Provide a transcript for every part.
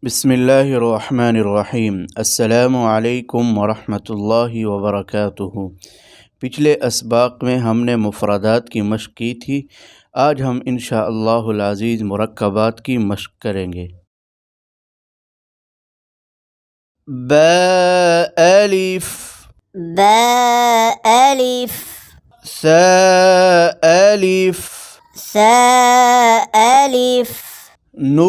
बिस्मिल्लाहिर्रहमानिर्रहीम। अस्सलामु अलैकुम वरहमतुल्लाहि वबरकातुहू। पिछले असबाक में हमने मुफ़रदात की मश्क की थी। आज हम इंशाअल्लाहुल अज़ीज़ मुरक्कबात की मश्क करेंगे। ब अलिफ, ब अलिफ, स अलिफ, स अलिफ, नून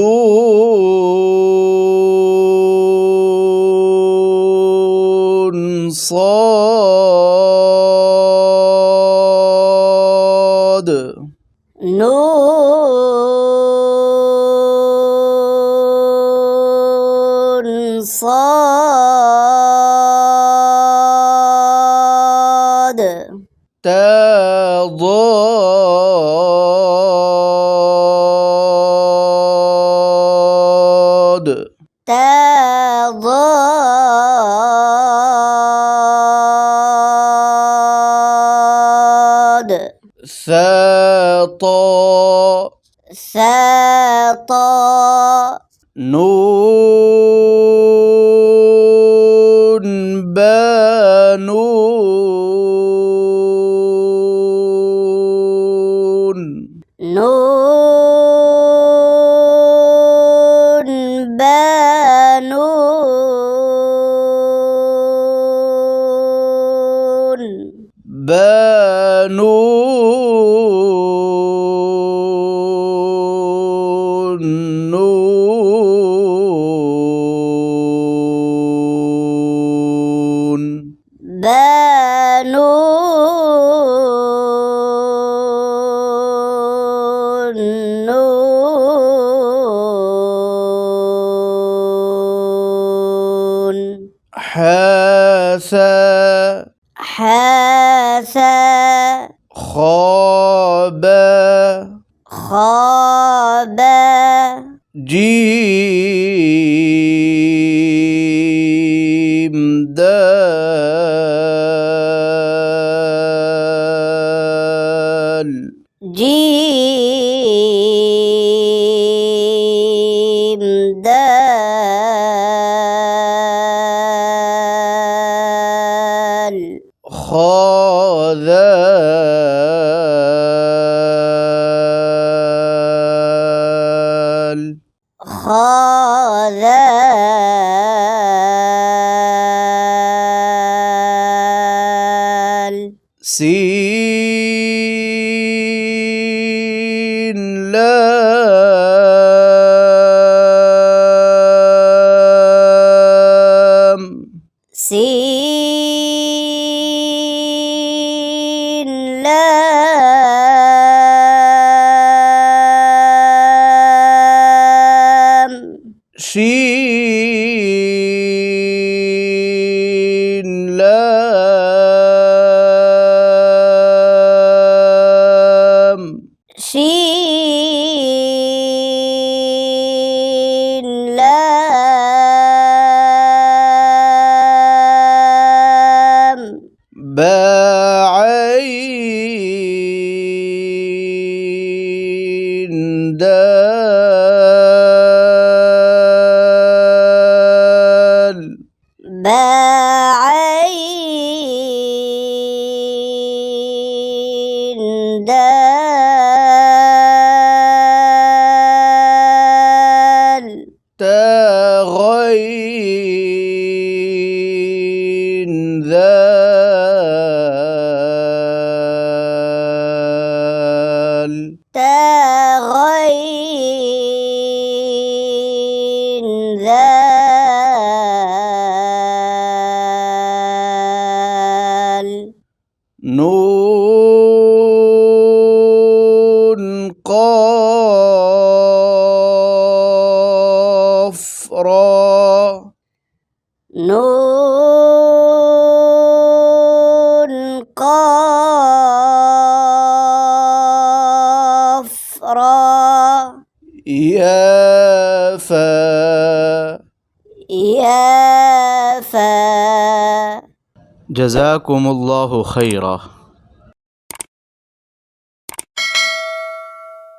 صاد، نون صاد، تا ضاد، تا ضاد، ثا طا، ثا طا، نون با نون، نون با نون، با نون، نون، با نون، نون، حاسا، حاسا، خابا، خابا، جيم دال، جيم دال، خا ذال، خا ذال، سين لام، سين لام، شين لام، شين لام، با عين دال، با عين دال، تا غين ذال، تا غين ذال، نون قاف را، نون قاف را، يا فا. يا فا. جزاكم الله خيرا.